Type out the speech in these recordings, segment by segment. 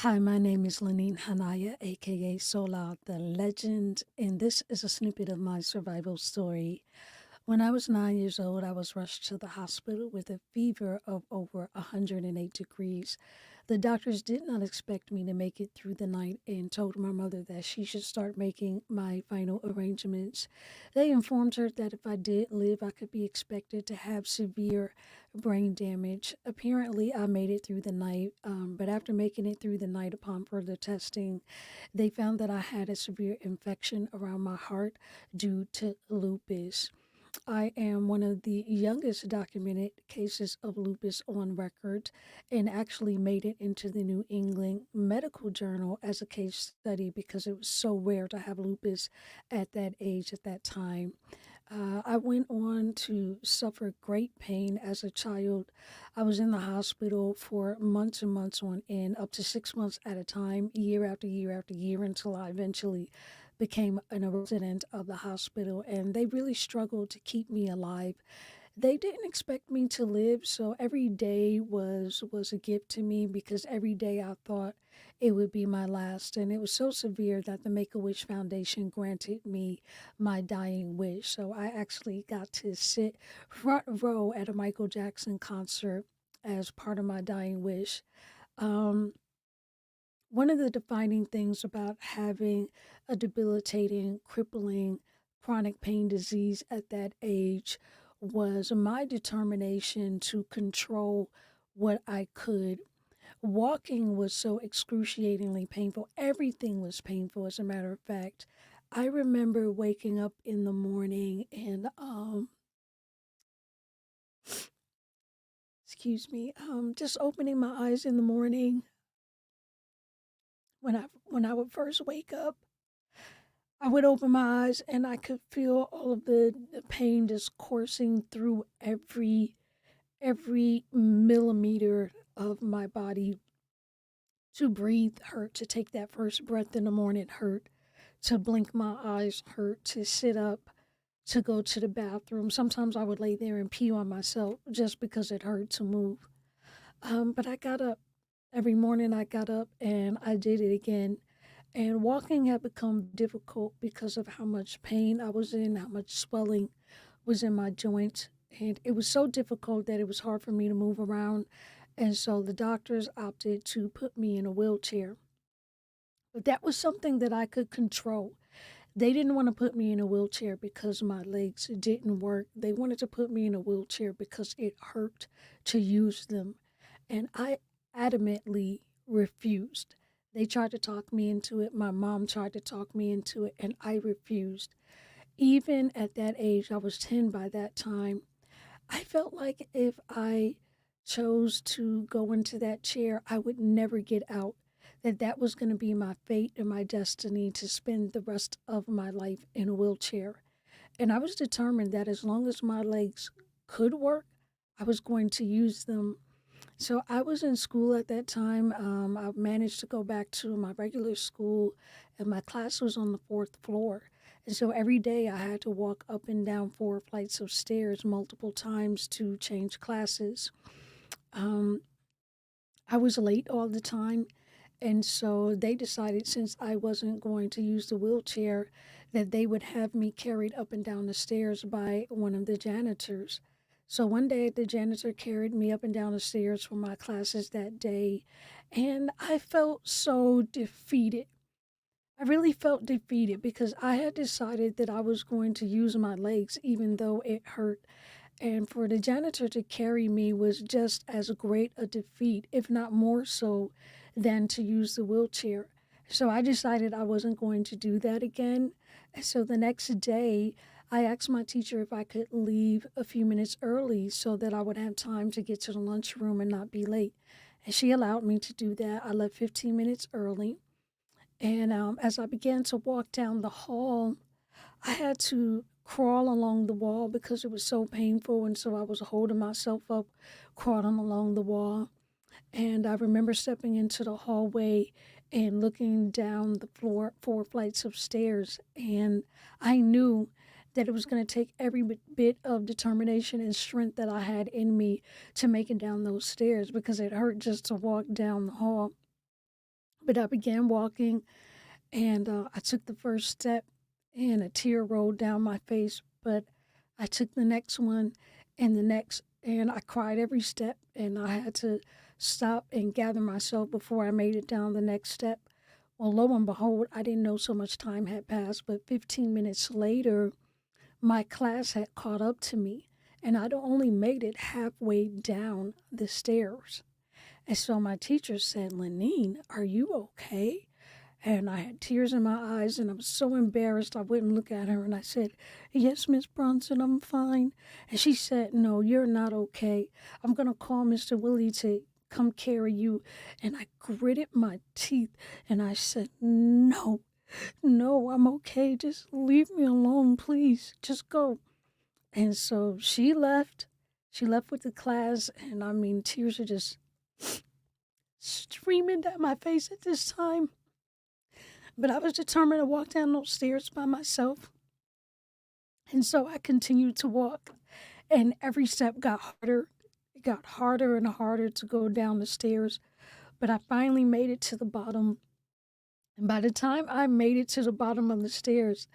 Hi, my name is Lenine Hanaya, aka Sola the Legend, and this is a snippet of my survival story. When I was 9 years old, I was rushed to the hospital with a fever of over 108 degrees. The doctors did not expect me to make it through the night and told my mother that she should start making my final arrangements. They informed her that if I did live, I could be expected to have severe brain damage. Apparently, I made it through the night, but after making it through the night upon further testing, they found that I had a severe infection around my heart due to lupus. I am one of the youngest documented cases of lupus on record and actually made it into the New England Medical Journal as a case study because it was so rare to have lupus at that age, at that time. I went on to suffer great pain as a child. I was in the hospital for months and months on end, up to 6 months at a time, year after year after year, until I eventually became a resident of the hospital. And they really struggled to keep me alive. They didn't expect me to live, so every day was a gift to me because every day I thought it would be my last. And it was so severe that the Make-A-Wish Foundation granted me my dying wish. So I actually got to sit front row at a Michael Jackson concert as part of my dying wish. Um, One of the defining things about having a debilitating, crippling, chronic pain disease at that age was my determination to control what I could. Walking was so excruciatingly painful. Everything was painful, as a matter of fact. I remember waking up in the morning and, excuse me, just opening my eyes in the morning when I would first wake up. I would open my eyes and I could feel all of the pain just coursing through every millimeter of my body. To breathe hurt, to take that first breath in the morning hurt, to blink my eyes hurt, to sit up, to go to the bathroom. Sometimes I would lay there and pee on myself just because it hurt to move. But I got up. Every morning I got up and I did it again. And walking had become difficult because of how much pain I was in, how much swelling was in my joints. And it was so difficult that it was hard for me to move around. And so the doctors opted to put me in a wheelchair. But that was something that I could control. They didn't want to put me in a wheelchair because my legs didn't work. They wanted to put me in a wheelchair because it hurt to use them. And I adamantly refused. They tried to talk me into it. My mom tried to talk me into it, and I refused. Even at that age, I was 10 by that time. I felt like if I chose to go into that chair, I would never get out. That was going to be my fate and my destiny to spend the rest of my life in a wheelchair. And I was determined that as long as my legs could work, I was going to use them. So I was in school at that time. I managed to go back to my regular school, and my class was on the fourth floor. And so every day I had to walk up and down 4 flights of stairs multiple times to change classes. Um, I was late all the time. And so they decided since I wasn't going to use the wheelchair, that they would have me carried up and down the stairs by one of the janitors. So one day the janitor carried me up and down the stairs for my classes that day, and I felt so defeated. I really felt defeated because I had decided that I was going to use my legs even though it hurt. And for the janitor to carry me was just as great a defeat, if not more so, than to use the wheelchair. So I decided I wasn't going to do that again. And so the next day, I asked my teacher if I could leave a few minutes early so that I would have time to get to the lunchroom and not be late. And she allowed me to do that. I left 15 minutes early. And as I began to walk down the hall, I had to crawl along the wall because it was so painful. And so I was holding myself up, crawling along the wall. And I remember stepping into the hallway and looking down the floor, 4 flights of stairs. And I knew that it was going to take every bit of determination and strength that I had in me to make it down those stairs because it hurt just to walk down the hall. But I began walking, and I took the first step, and a tear rolled down my face. But I took the next one and the next, and I cried every step, and I had to stop and gather myself before I made it down the next step. Well, lo and behold, I didn't know so much time had passed, but 15 minutes later, my class had caught up to me, and I'd only made it halfway down the stairs. And so my teacher said, "Lenine, are you okay?" And I had tears in my eyes, and I was so embarrassed I wouldn't look at her. And I said, "Yes, Miss Bronson, I'm fine." And she said, "No, you're not okay. I'm going to call Mr. Willie to come carry you." And I gritted my teeth, and I said, "No, no, I'm okay. Just leave me alone, please. Just go." And so she left. She left with the class, and I mean, tears are just streaming down my face at this time. But I was determined to walk down those stairs by myself. And so I continued to walk, and every step got harder. It got harder and harder to go down the stairs. But I finally made it to the bottom. And by the time I made it to the bottom of the stairs,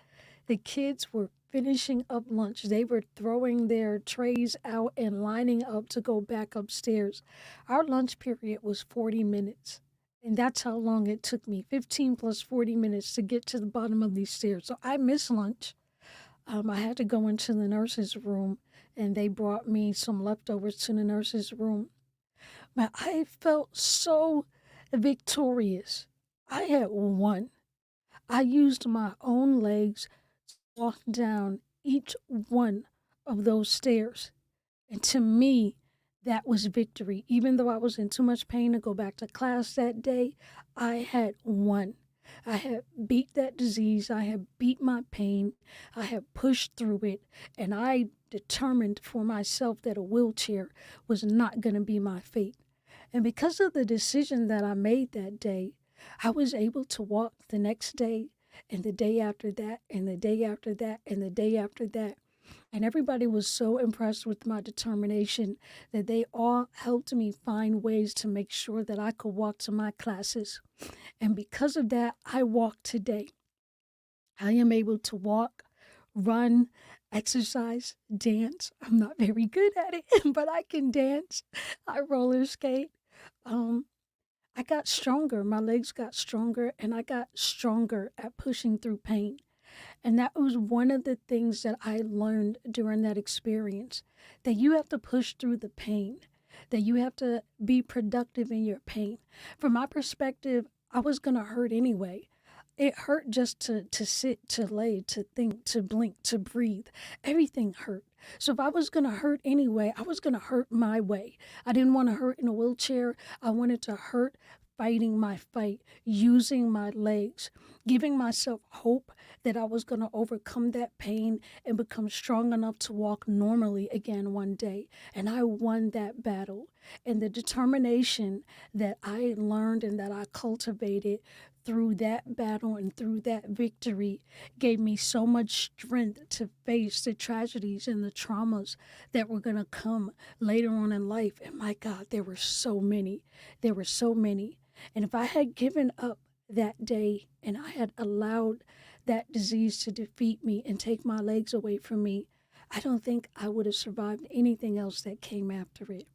the kids were finishing up lunch. They were throwing their trays out and lining up to go back upstairs. Our lunch period was 40 minutes. And that's how long it took me, 15 plus 40 minutes to get to the bottom of these stairs. So I missed lunch. I had to go into the nurse's room, and they brought me some leftovers to the nurse's room. But I felt so victorious. I had won. I used my own legs to walk down each one of those stairs. And to me, that was victory. Even though I was in too much pain to go back to class that day, I had won. I had beat that disease. I had beat my pain. I had pushed through it. And I determined for myself that a wheelchair was not going to be my fate. And because of the decision that I made that day, I was able to walk the next day, and the day after that, and the day after that, and the day after that. And everybody was so impressed with my determination that they all helped me find ways to make sure that I could walk to my classes. And because of that, I walk today. I am able to walk, run, exercise, dance. I'm not very good at it, but I can dance. I roller skate. Um, I got stronger. My legs got stronger, and I got stronger at pushing through pain. And that was one of the things that I learned during that experience, that you have to push through the pain, that you have to be productive in your pain. From my perspective, I was going to hurt anyway. It hurt just to sit, to lay, to think, to blink, to breathe. Everything hurt. So if I was going to hurt anyway, I was going to hurt my way. I didn't want to hurt in a wheelchair. I wanted to hurt fighting my fight, using my legs, giving myself hope that I was going to overcome that pain and become strong enough to walk normally again one day. And I won that battle. And the determination that I learned and that I cultivated through that battle and through that victory gave me so much strength to face the tragedies and the traumas that were going to come later on in life. And my God, there were so many. There were so many. And if I had given up that day and I had allowed that disease to defeat me and take my legs away from me, I don't think I would have survived anything else that came after it.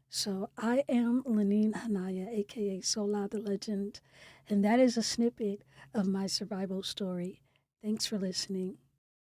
So I am Lenine Hanaya, aka Sola the Legend, and that is a snippet of my survival story. Thanks for listening.